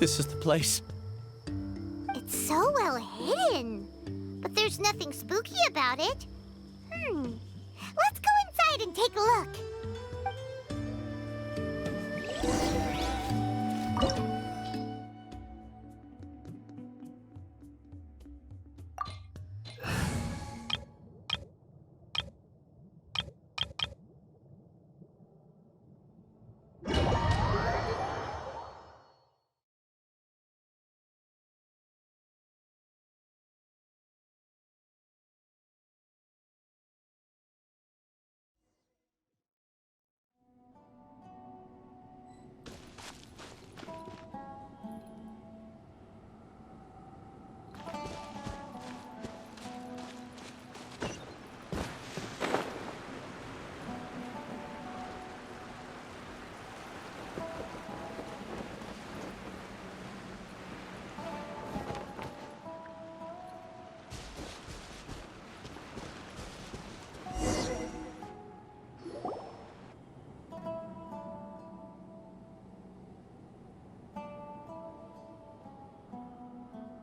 This is the place. It's so well hidden, but there's nothing spooky about it. Let's go inside and take a look.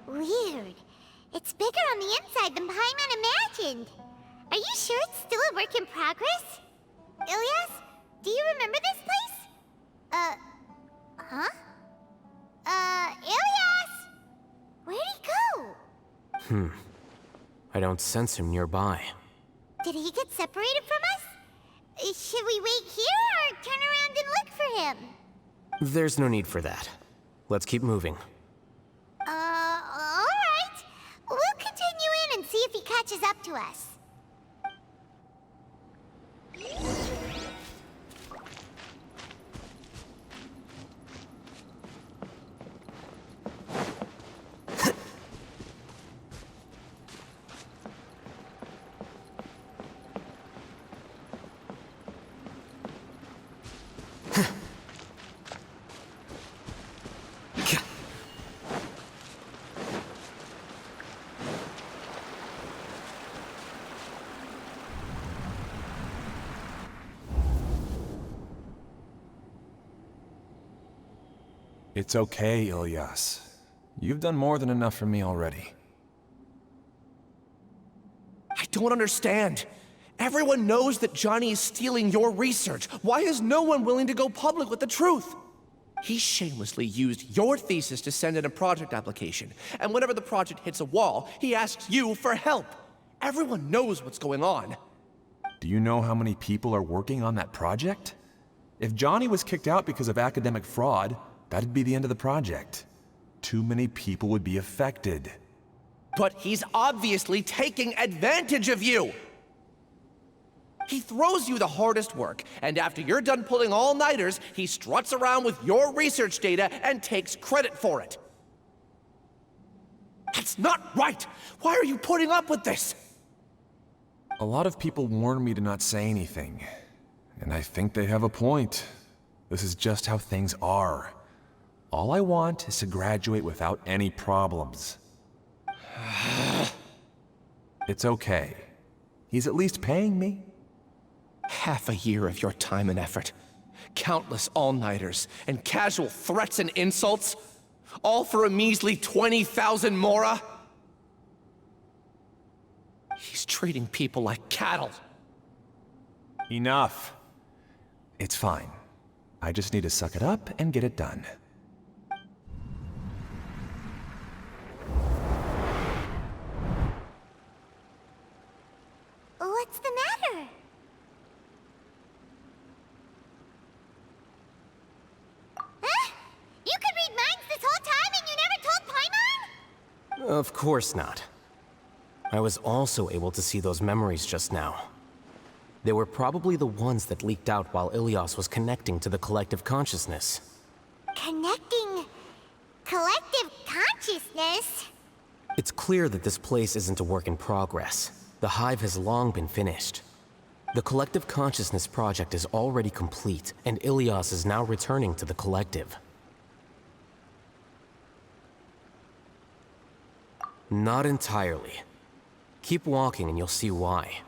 Weird. It's bigger on the inside than Paimon imagined. Are you sure it's still a work in progress? Ilias, do you remember this place? Huh? Ilias! Where'd he go? I don't sense him nearby. Did he get separated from us? Should we wait here or turn around and look for him? There's no need for that. Let's keep moving. Alright. We'll continue in and see if he catches up to us. It's okay, Ilias. You've done more than enough for me already. I don't understand. Everyone knows that Johnny is stealing your research. Why is no one willing to go public with the truth? He shamelessly used your thesis to send in a project application, and whenever the project hits a wall, he asks you for help. Everyone knows what's going on. Do you know how many people are working on that project? If Johnny was kicked out because of academic fraud, that'd be the end of the project. Too many people would be affected. But he's obviously taking advantage of you! He throws you the hardest work, and after you're done pulling all-nighters, he struts around with your research data and takes credit for it. That's not right! Why are you putting up with this? A lot of people warn me to not say anything, and I think they have a point. This is just how things are. All I want is to graduate without any problems. It's okay. He's at least paying me. Half a year of your time and effort, countless all-nighters, and casual threats and insults, all for a measly 20,000 mora? He's treating people like cattle. Enough. It's fine. I just need to suck it up and get it done. What's the matter? Huh? You could read minds this whole time and you never told Paimon? Of course not. I was also able to see those memories just now. They were probably the ones that leaked out while Ilias was connecting to the collective consciousness. Connecting collective consciousness? It's clear that this place isn't a work in progress. The hive has long been finished. The collective consciousness project is already complete, and Ilias is now returning to the collective. Not entirely. Keep walking and you'll see why.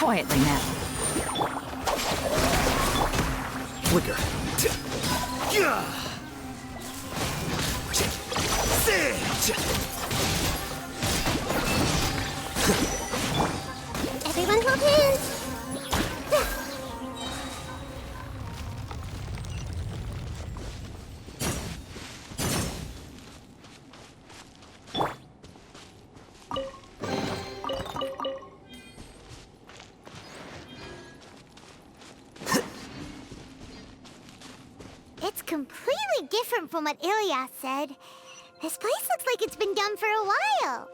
quietly now. Flicker. Everyone hold hands. It's completely different from what Ilias said. This place looks like it's been done for a while.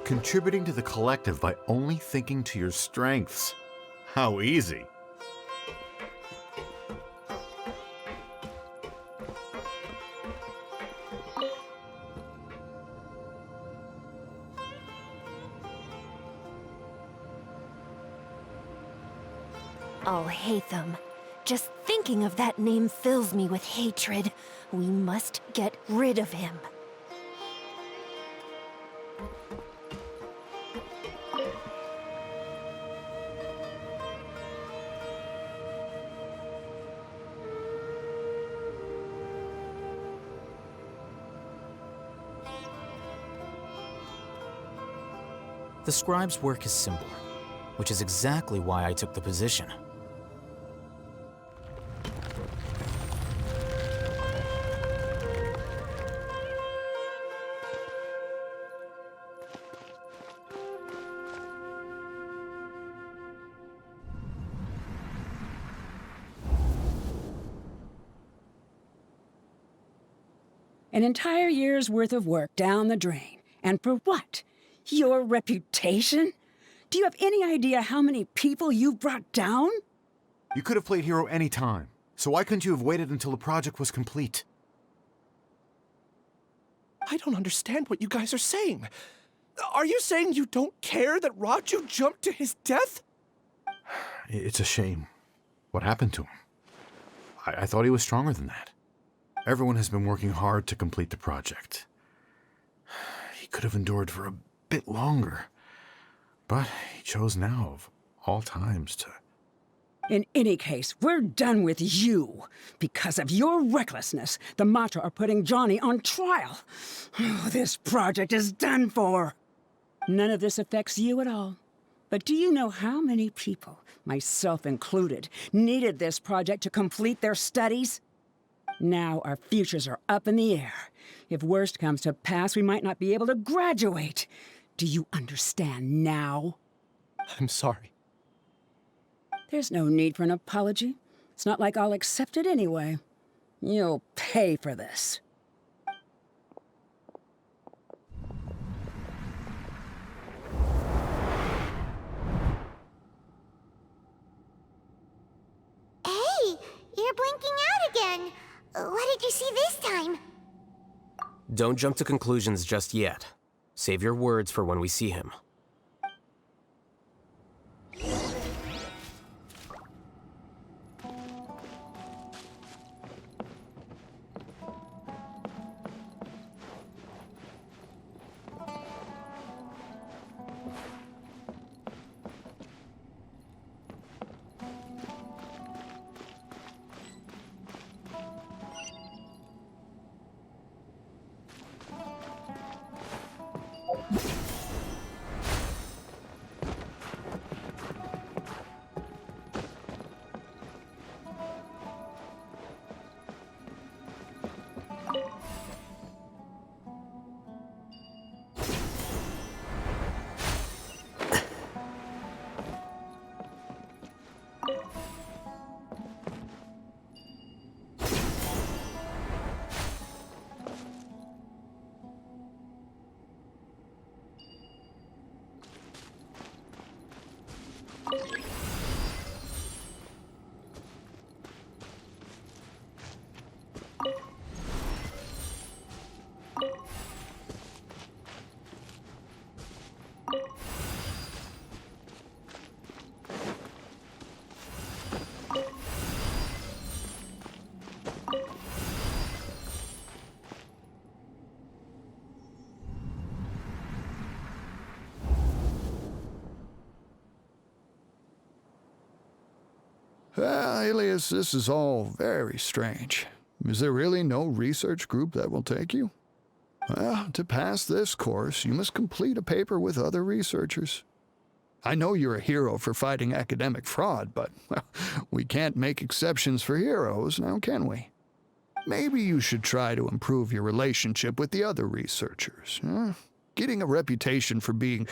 Contributing to the collective by only thinking to your strengths. How easy. I'll hate them. Just thinking of that name fills me with hatred. We must get rid of him. The scribe's work is simple, which is exactly why I took the position. An entire year's worth of work down the drain. And for what? Your reputation? Do you have any idea how many people you've brought down? You could have played hero any time, so why couldn't you have waited until the project was complete? I don't understand what you guys are saying. Are you saying you don't care that Raju jumped to his death? It's a shame. What happened to him? I thought he was stronger than that. Everyone has been working hard to complete the project. He could have endured for a bit longer, but he chose now of all times to... In any case, we're done with you. Because of your recklessness, the Matra are putting Johnny on trial. This project is done for. None of this affects you at all. But do you know how many people, myself included, needed this project to complete their studies? Now our futures are up in the air. If worst comes to pass, we might not be able to graduate. Do you understand now? I'm sorry. There's no need for an apology. It's not like I'll accept it anyway. You'll pay for this. Hey, you're blinking out again. What did you see this time? Don't jump to conclusions just yet. Save your words for when we see him. Alias, this is all very strange. Is there really no research group that will take you? Well, to pass this course, you must complete a paper with other researchers. I know you're a hero for fighting academic fraud, but well, we can't make exceptions for heroes, now can we? Maybe you should try to improve your relationship with the other researchers. Getting a reputation for being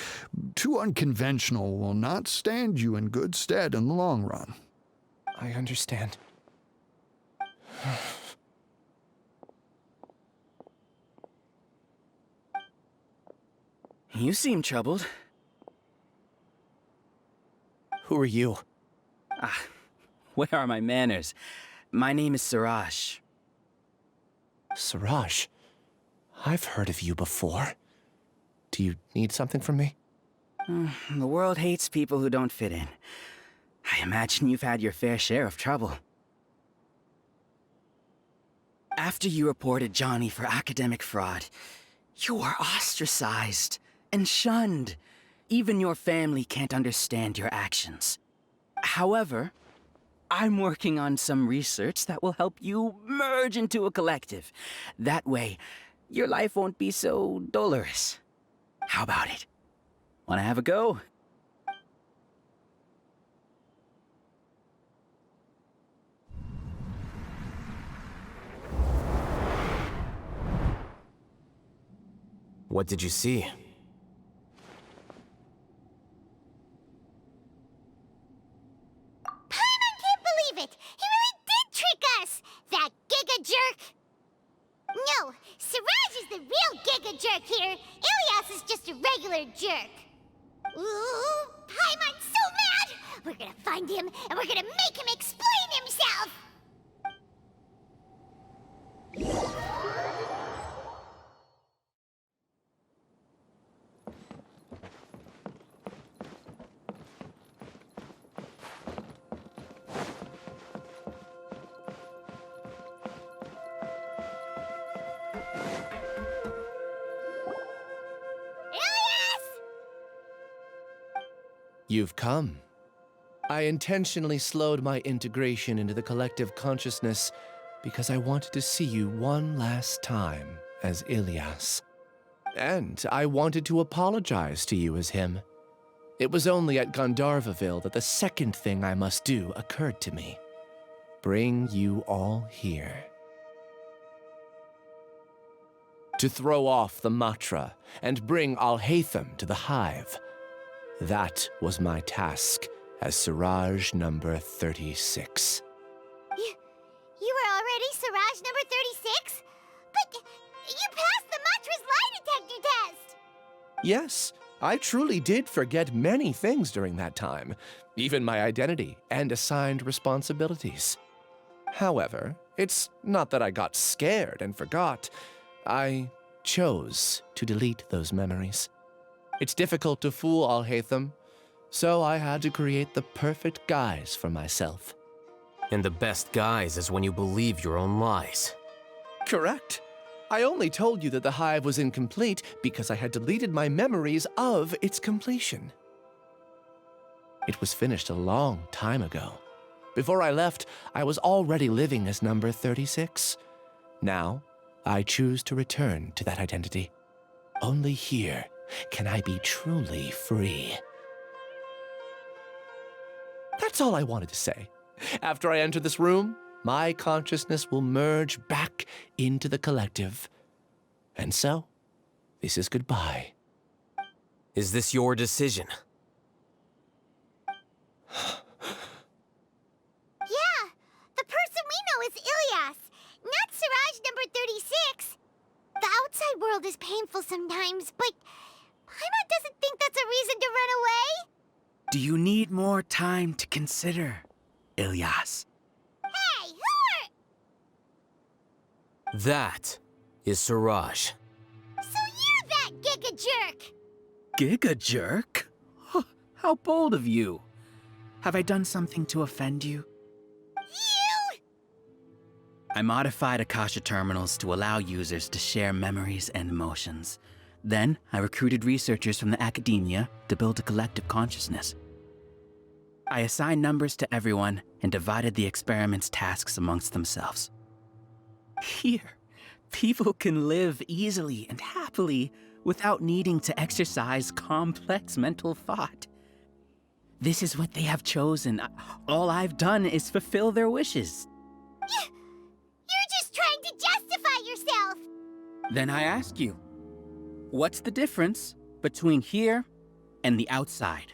too unconventional will not stand you in good stead in the long run. I understand. You seem troubled. Who are you? Where are my manners? My name is Suraj. Suraj? I've heard of you before. Do you need something from me? The world hates people who don't fit in. I imagine you've had your fair share of trouble. After you reported Johnny for academic fraud, you were ostracized and shunned. Even your family can't understand your actions. However, I'm working on some research that will help you merge into a collective. That way, your life won't be so dolorous. How about it? Wanna have a go? What did you see? He really did trick us! That giga jerk! No, Siraj is the real giga jerk here. Ilias is just a regular jerk. Ooh, Paimon's so mad! We're gonna find him, and we're gonna make him explain himself! You've come. I intentionally slowed my integration into the collective consciousness because I wanted to see you one last time as Ilias. And I wanted to apologize to you as him. It was only at Gandharvaville that the second thing I must do occurred to me. Bring you all here. To throw off the Matra and bring Alhaitham to the Hive. That was my task as Siraj number 36. You were already Siraj number 36? But you passed the Matra's lie detector test! Yes, I truly did forget many things during that time, even my identity and assigned responsibilities. However, it's not that I got scared and forgot. I chose to delete those memories. It's difficult to fool Alhaitham, so I had to create the perfect guise for myself. And the best guise is when you believe your own lies. Correct. I only told you that the hive was incomplete because I had deleted my memories of its completion. It was finished a long time ago. Before I left, I was already living as number 36. Now, I choose to return to that identity. Only here can I be truly free. That's all I wanted to say. After I enter this room, my consciousness will merge back into the collective. And so, this is goodbye. Is this your decision? Yeah, the person we know is Ilias, not Siraj number 36. The outside world is painful sometimes, but Paimon doesn't think that's a reason to run away. Do you need more time to consider, Ilias? Hey, who are... That is Siraj. So you're that giga jerk! Giga jerk? How bold of you. Have I done something to offend you? You! I modified Akasha terminals to allow users to share memories and emotions. Then, I recruited researchers from the academia to build a collective consciousness. I assigned numbers to everyone and divided the experiment's tasks amongst themselves. Here, people can live easily and happily without needing to exercise complex mental thought. This is what they have chosen. All I've done is fulfill their wishes. You're just trying to justify yourself! Then I ask you, what's the difference between here and the outside?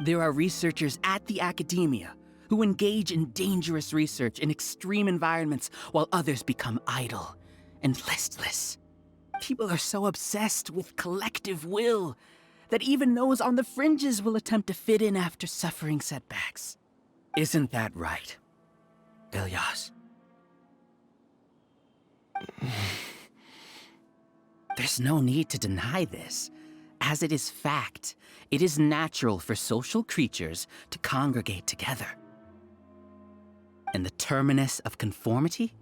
There are researchers at the academia who engage in dangerous research in extreme environments while others become idle and listless. People are so obsessed with collective will that even those on the fringes will attempt to fit in after suffering setbacks. Isn't that right, Ilyas? There's no need to deny this, as it is fact. It is natural for social creatures to congregate together. And the terminus of conformity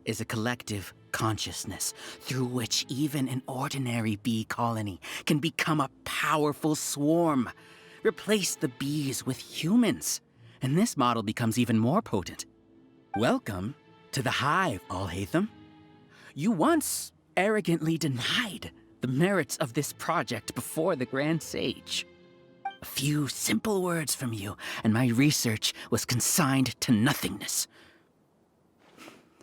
is a collective consciousness through which even an ordinary bee colony can become a powerful swarm. Replace the bees with humans, and this model becomes even more potent. Welcome to the hive, Alhaitham. You once arrogantly denied the merits of this project before the Grand Sage. A few simple words from you, and my research was consigned to nothingness.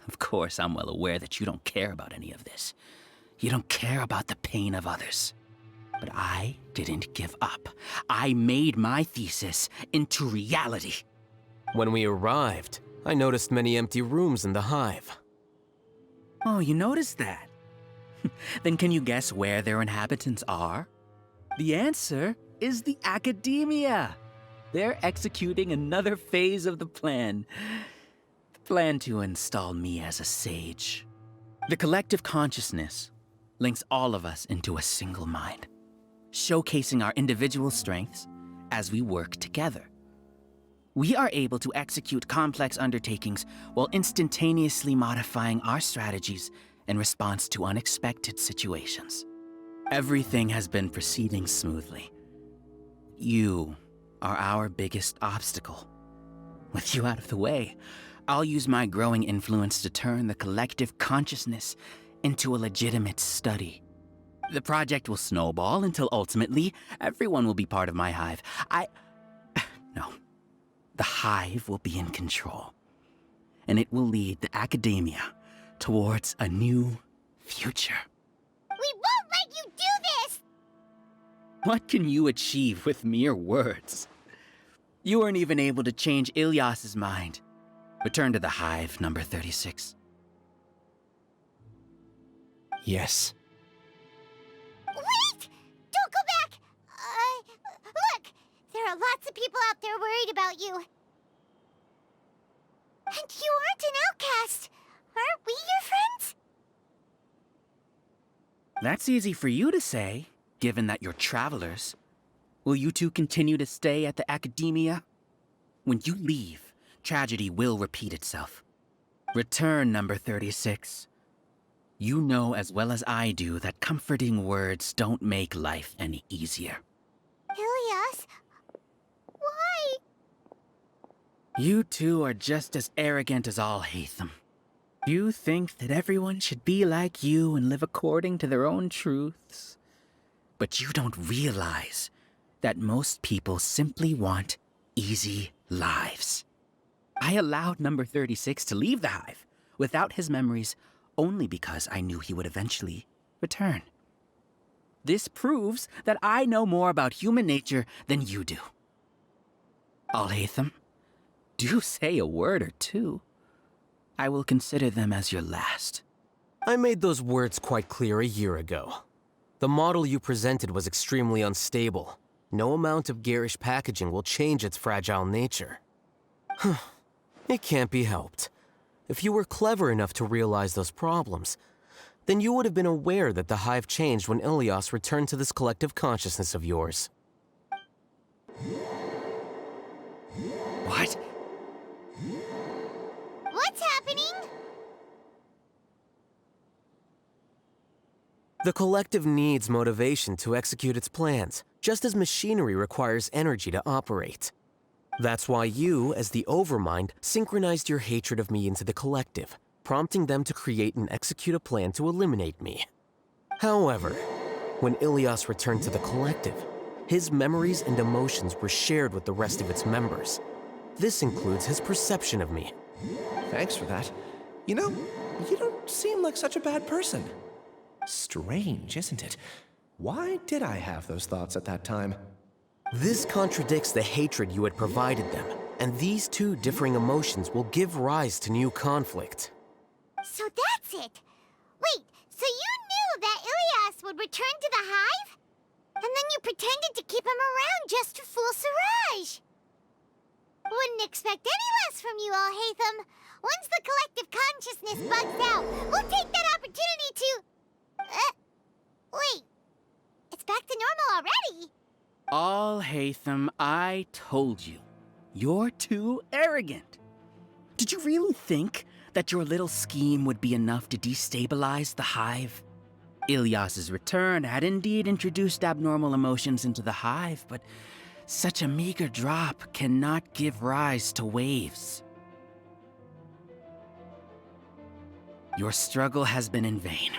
Of course, I'm well aware that you don't care about any of this. You don't care about the pain of others. But I didn't give up. I made my thesis into reality. When we arrived, I noticed many empty rooms in the hive. Oh, you noticed that? Then can you guess where their inhabitants are? The answer is the academia. They're executing another phase of the plan. The plan to install me as a sage. The collective consciousness links all of us into a single mind, showcasing our individual strengths as we work together. We are able to execute complex undertakings while instantaneously modifying our strategies in response to unexpected situations. Everything has been proceeding smoothly. You are our biggest obstacle. With you out of the way, I'll use my growing influence to turn the collective consciousness into a legitimate study. The project will snowball until ultimately everyone will be part of my hive. No. The hive will be in control, and it will lead the academia towards a new future. We won't let you do this! What can you achieve with mere words? You weren't even able to change Ilyas's mind. Return to the hive, number 36. Yes. Wait! Don't go back! Look! There are lots of people out there worried about you. And you aren't an outcast. Aren't we your friends? That's easy for you to say, given that you're travelers. Will you two continue to stay at the academia? When you leave, tragedy will repeat itself. Return, number 36. You know as well as I do that comforting words don't make life any easier. Ilyas, why? You two are just as arrogant as Alhaitham. You think that everyone should be like you and live according to their own truths. But you don't realize that most people simply want easy lives. I allowed number 36 to leave the hive without his memories only because I knew he would eventually return. This proves that I know more about human nature than you do. Alhaitham, do say a word or two. I will consider them as your last. I made those words quite clear a year ago. The model you presented was extremely unstable. No amount of garish packaging will change its fragile nature. It can't be helped. If you were clever enough to realize those problems, then you would have been aware that the hive changed when Ilyas returned to this collective consciousness of yours. What? What's happening? The collective needs motivation to execute its plans, just as machinery requires energy to operate. That's why you, as the Overmind, synchronized your hatred of me into the collective, prompting them to create and execute a plan to eliminate me. However, when Ilias returned to the collective, his memories and emotions were shared with the rest of its members. This includes his perception of me. Thanks for that. You know, you don't seem like such a bad person. Strange, isn't it? Why did I have those thoughts at that time? This contradicts the hatred you had provided them, and these two differing emotions will give rise to new conflict. So that's it! Wait, so you knew that Ilias would return to the hive? And then you pretended to keep him around just to fool Siraj! Wouldn't expect any less from you, Alhaitham. Once the collective consciousness bugs out, we'll take that opportunity to... wait. It's back to normal already. Alhaitham, I told you. You're too arrogant. Did you really think that your little scheme would be enough to destabilize the hive? Ilias's return had indeed introduced abnormal emotions into the hive, but such a meager drop cannot give rise to waves. Your struggle has been in vain,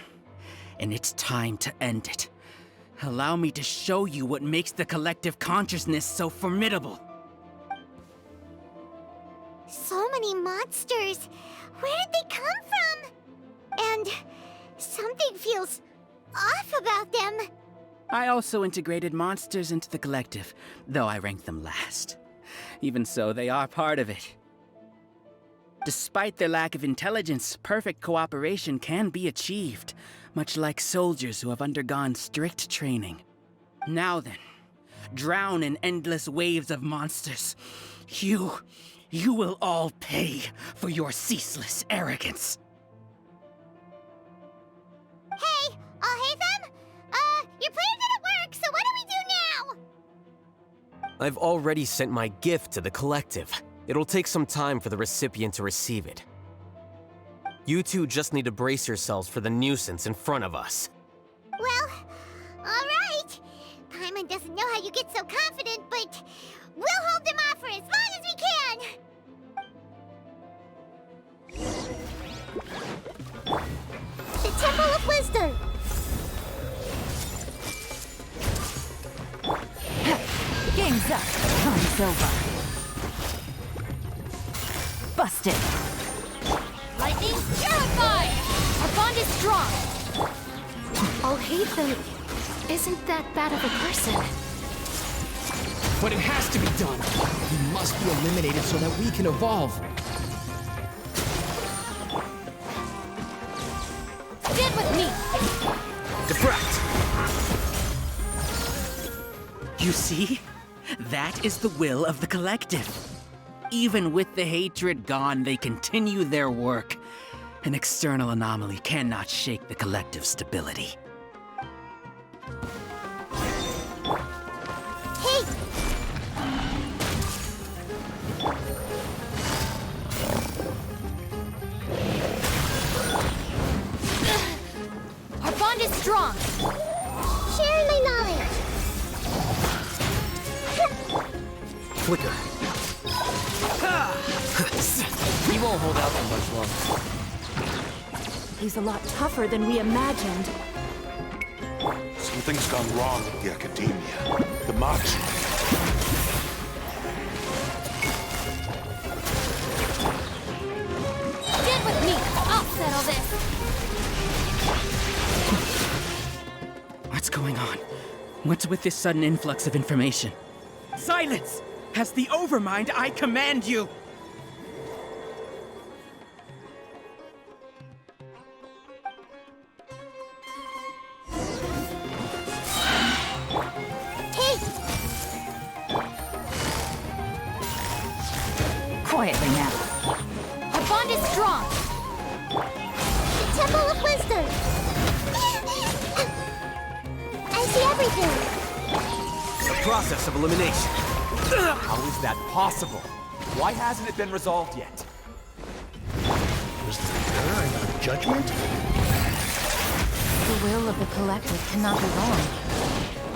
and it's time to end it. Allow me to show you what makes the collective consciousness so formidable. So many monsters. Where did they come from? And something feels off about them. I also integrated monsters into the collective, though I ranked them last. Even so, they are part of it. Despite their lack of intelligence, perfect cooperation can be achieved, much like soldiers who have undergone strict training. Now then, drown in endless waves of monsters. You will all pay for your ceaseless arrogance. Hey, Alhaitham? Your plan didn't work, so what do we do now? I've already sent my gift to the collective. It'll take some time for the recipient to receive it. You two just need to brace yourselves for the nuisance in front of us. Well, alright. Paimon doesn't know how you get so confident, but we'll hold them off for as long as we can. The Temple of Wisdom. Game's up. Time's over. Busted. Lightning, terrified! Our bond is strong! Alhaitham isn't that bad of a person. But it has to be done. He must be eliminated so that we can evolve. Stand with me! Defract! You see? That is the will of the collective. Even with the hatred gone, they continue their work. An external anomaly cannot shake the collective stability. Hey! Our bond is strong! Share my knowledge! Flicker. He won't hold out for much longer. He's a lot tougher than we imagined. Something's gone wrong with the Academia. The March. Stand with me! I'll settle this! What's going on? What's with this sudden influx of information? Silence! As the Overmind, I command you! Quietly now. Our bond is strong! The Temple of Wisdom! I see everything! The process of elimination. How is that possible? Why hasn't it been resolved yet? Was there error in our judgment? The will of the collective cannot be wrong.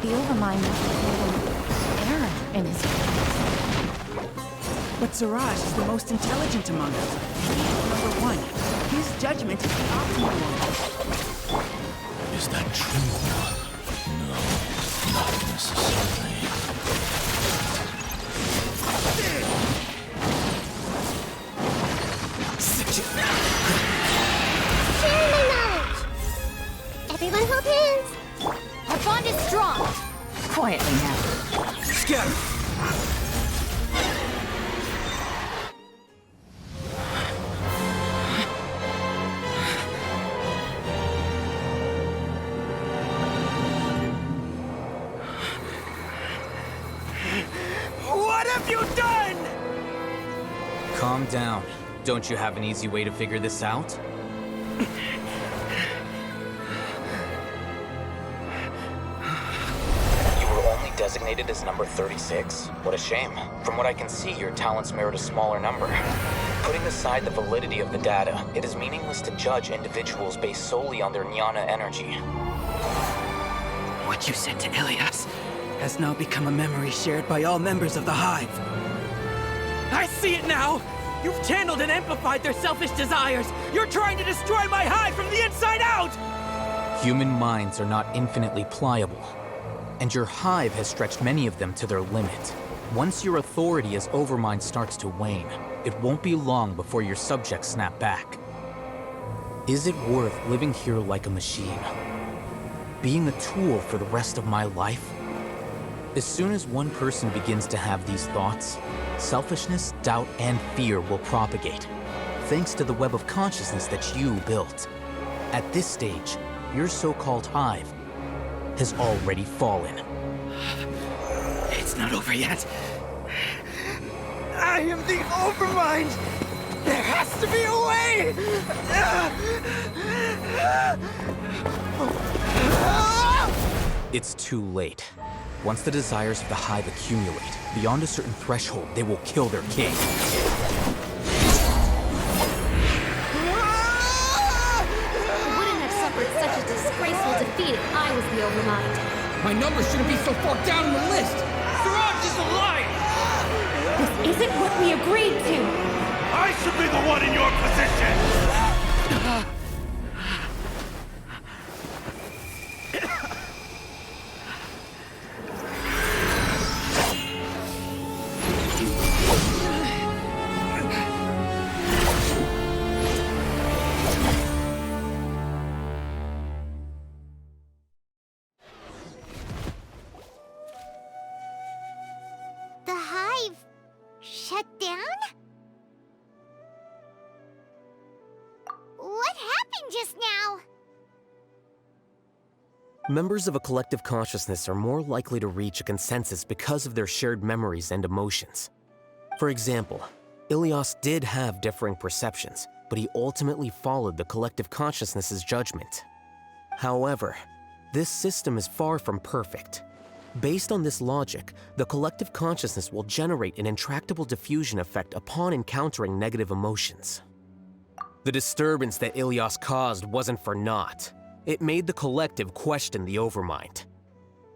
The Overmind must have made an error in his plans. But Siraj is the most intelligent among us. He's number one. His judgment is the optimal one. Is that true? No, not necessarily. Share my knowledge! Everyone hold hands! Our bond is strong! Quietly now. Scatter! What have you done? Calm down. Don't you have an easy way to figure this out? You were only designated as number 36? What a shame. From what I can see, your talents merit a smaller number. Putting aside the validity of the data, it is meaningless to judge individuals based solely on their jnana energy. What you said to Ilias has now become a memory shared by all members of the Hive. I see it now! You've channeled and amplified their selfish desires! You're trying to destroy my Hive from the inside out! Human minds are not infinitely pliable, and your Hive has stretched many of them to their limit. Once your authority as Overmind starts to wane, it won't be long before your subjects snap back. Is it worth living here like a machine? Being a tool for the rest of my life? As soon as one person begins to have these thoughts, selfishness, doubt, and fear will propagate, thanks to the web of consciousness that you built. At this stage, your so-called Hive has already fallen. It's not over yet. I am the Overmind! There has to be a way! It's too late. Once the desires of the Hive accumulate, beyond a certain threshold, they will kill their king. I wouldn't have suffered such a disgraceful defeat if I was the Overmind. My numbers shouldn't be so far down in the list! Siraj is alive! This isn't what we agreed to! I should be the one in your position! The Hive shut down? What happened just now? Members of a collective consciousness are more likely to reach a consensus because of their shared memories and emotions. For example, Ilias did have differing perceptions, but he ultimately followed the collective consciousness's judgment. However, this system is far from perfect. Based on this logic, the collective consciousness will generate an intractable diffusion effect upon encountering negative emotions. The disturbance that Ilias caused wasn't for naught. It made the collective question the Overmind.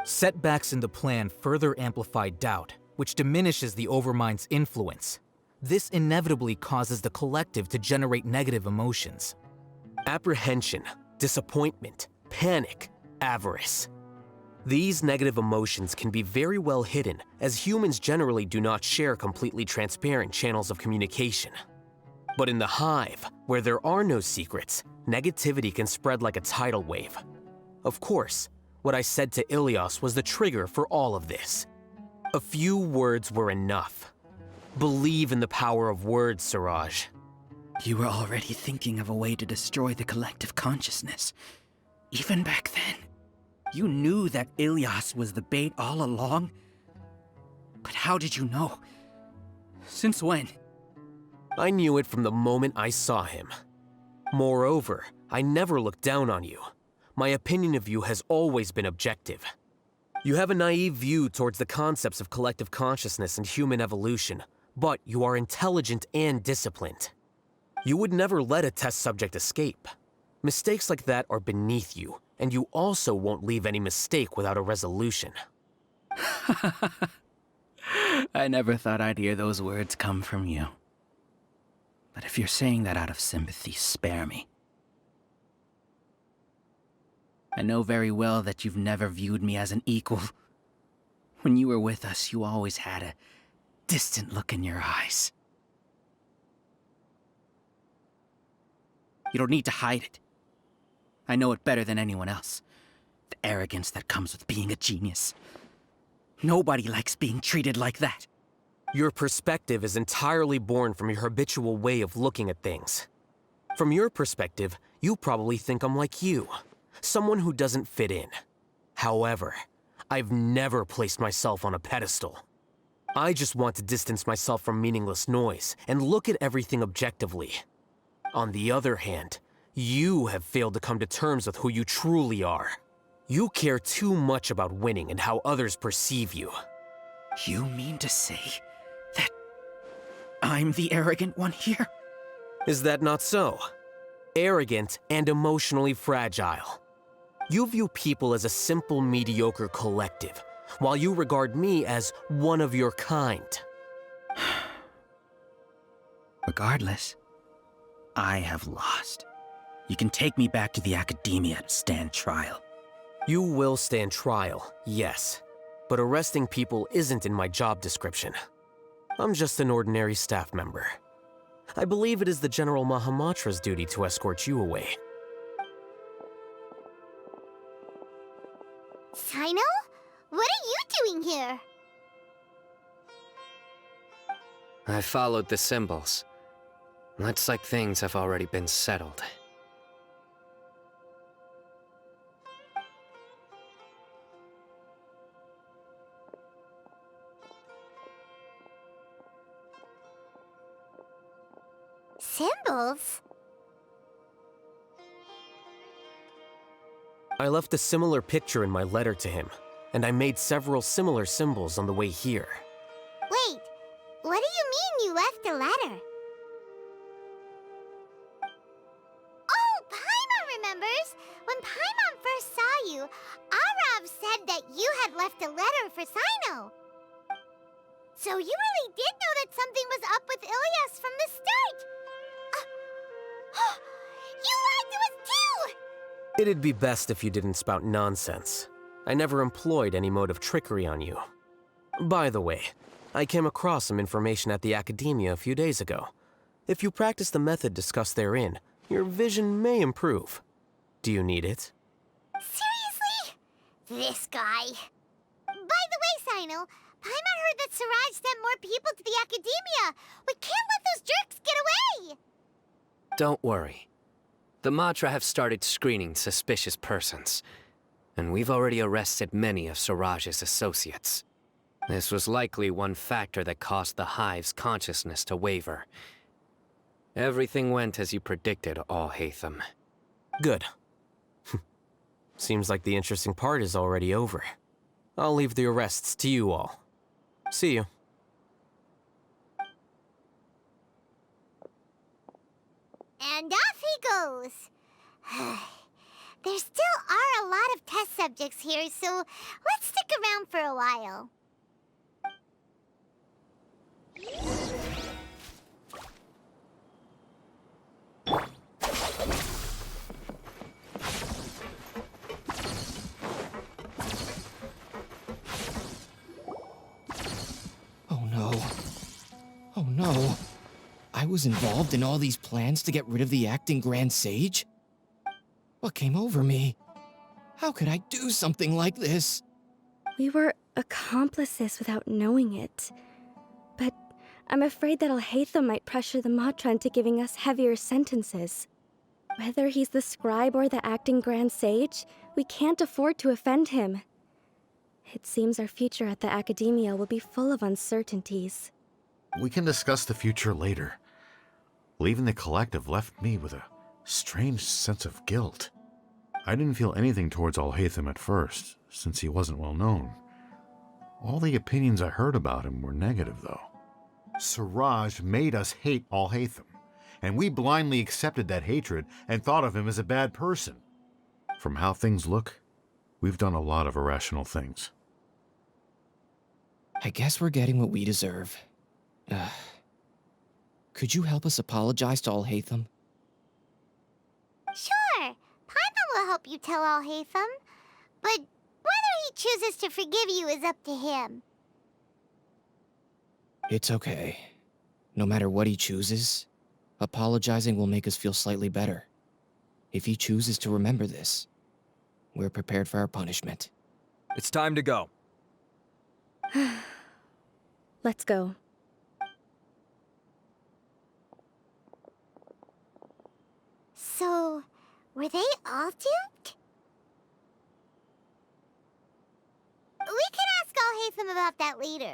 Setbacks in the plan further amplified doubt, which diminishes the Overmind's influence. This inevitably causes the collective to generate negative emotions. Apprehension, disappointment, panic, avarice. These negative emotions can be very well hidden, as humans generally do not share completely transparent channels of communication. But in the Hive, where there are no secrets, negativity can spread like a tidal wave. Of course, what I said to Ilias was the trigger for all of this. A few words were enough. Believe in the power of words, Siraj. You were already thinking of a way to destroy the collective consciousness. Even back then, you knew that Ilias was the bait all along. But how did you know? Since when? I knew it from the moment I saw him. Moreover, I never looked down on you. My opinion of you has always been objective. You have a naive view towards the concepts of collective consciousness and human evolution, but you are intelligent and disciplined. You would never let a test subject escape. Mistakes like that are beneath you, and you also won't leave any mistake without a resolution. I never thought I'd hear those words come from you. But if you're saying that out of sympathy, spare me. I know very well that you've never viewed me as an equal. When you were with us, you always had a distant look in your eyes. You don't need to hide it. I know it better than anyone else. The arrogance that comes with being a genius. Nobody likes being treated like that. Your perspective is entirely born from your habitual way of looking at things. From your perspective, you probably think I'm like you, someone who doesn't fit in. However, I've never placed myself on a pedestal. I just want to distance myself from meaningless noise and look at everything objectively. On the other hand, you have failed to come to terms with who you truly are. You care too much about winning and how others perceive you. You mean to say that I'm the arrogant one here? Is that not so? Arrogant and emotionally fragile. You view people as a simple, mediocre collective, while you regard me as one of your kind. Regardless, I have lost. You can take me back to the academia to stand trial. You will stand trial, yes. But arresting people isn't in my job description. I'm just an ordinary staff member. I believe it is the General Mahamatra's duty to escort you away. Sino? What are you doing here? I followed the symbols. Looks like things have already been settled. Symbols? I left a similar picture in my letter to him, and I made several similar symbols on the way here. Wait, what do you mean you left a letter? Oh, Paimon remembers! When Paimon first saw you, Arav said that you had left a letter for Sino. So you really did know that something was up with Ilias from the start! You lied to us too! It'd be best if you didn't spout nonsense. I never employed any mode of trickery on you. By the way, I came across some information at the Academia a few days ago. If you practice the method discussed therein, your vision may improve. Do you need it? Seriously? This guy. By the way, Sino, Paimon heard that Siraj sent more people to the Academia. We can't let those jerks get away! Don't worry. The Matra have started screening suspicious persons, and we've already arrested many of Siraj's associates. This was likely one factor that caused the Hive's consciousness to waver. Everything went as you predicted, All-Hatham. Good. Seems like the interesting part is already over. I'll leave the arrests to you all. See you. And off he goes. There still are a lot of test subjects here, so let's stick around for a while. Oh no. Oh no. I was involved in all these plans to get rid of the acting Grand Sage? What came over me? How could I do something like this? We were accomplices without knowing it. But I'm afraid that Al-Haytham might pressure the Matra into giving us heavier sentences. Whether he's the scribe or the acting Grand Sage, we can't afford to offend him. It seems our future at the Academia will be full of uncertainties. We can discuss the future later. Leaving the collective left me with a strange sense of guilt. I didn't feel anything towards Al-Haytham at first, since he wasn't well known. All the opinions I heard about him were negative, though. Siraj made us hate Al-Haytham, and we blindly accepted that hatred and thought of him as a bad person. From how things look, we've done a lot of irrational things. I guess we're getting what we deserve. Could you help us apologize to Alhaitham? Sure, Paimon will help you tell Alhaitham, but whether he chooses to forgive you is up to him. It's okay. No matter what he chooses, apologizing will make us feel slightly better. If he chooses to remember this, we're prepared for our punishment. It's time to go. Let's go. So, were they all duped? We can ask Alhaitham about that later.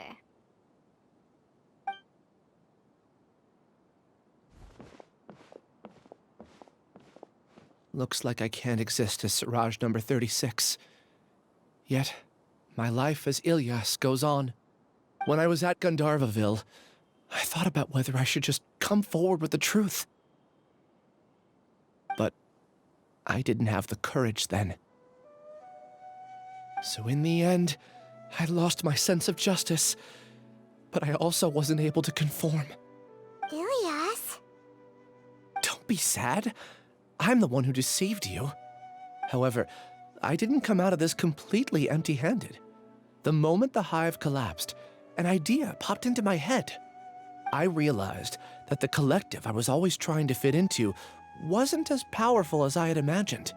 Looks like I can't exist as Siraj number 36. Yet, my life as Ilyas goes on. When I was at Gandharvaville, I thought about whether I should just come forward with the truth. But I didn't have the courage then. So in the end, I lost my sense of justice, but I also wasn't able to conform. Ilyas? Don't be sad. I'm the one who deceived you. However, I didn't come out of this completely empty-handed. The moment the hive collapsed, an idea popped into my head. I realized that the collective I was always trying to fit into wasn't as powerful as I had imagined.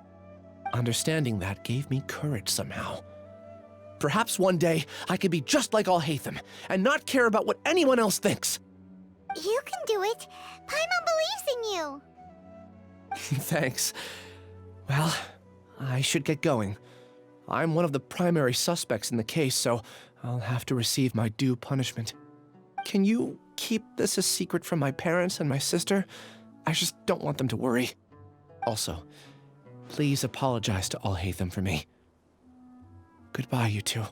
Understanding that gave me courage somehow. Perhaps one day I could be just like Alhaitham and not care about what anyone else thinks. You can do it. Paimon believes in you. Thanks. Well, I should get going. I'm one of the primary suspects in the case, so I'll have to receive my due punishment. Can you keep this a secret from my parents and my sister? I just don't want them to worry. Also, please apologize to Alhaitham for me. Goodbye, you two.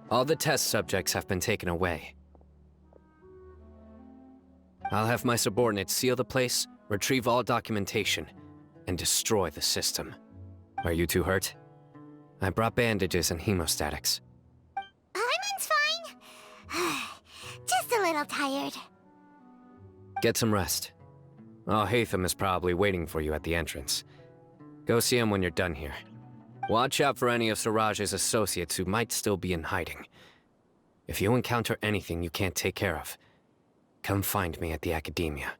All the test subjects have been taken away. I'll have my subordinates seal the place, retrieve all documentation, and destroy the system. Are you two hurt? I brought bandages and hemostatics. Paimon's fine. Just a little tired. Get some rest. Alhaitham is probably waiting for you at the entrance. Go see him when you're done here. Watch out for any of Siraj's associates who might still be in hiding. If you encounter anything you can't take care of, come find me at the academia.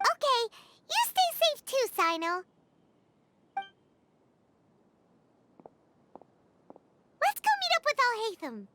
Okay, you stay safe too, Sino. Let's go meet up with Alhaitham.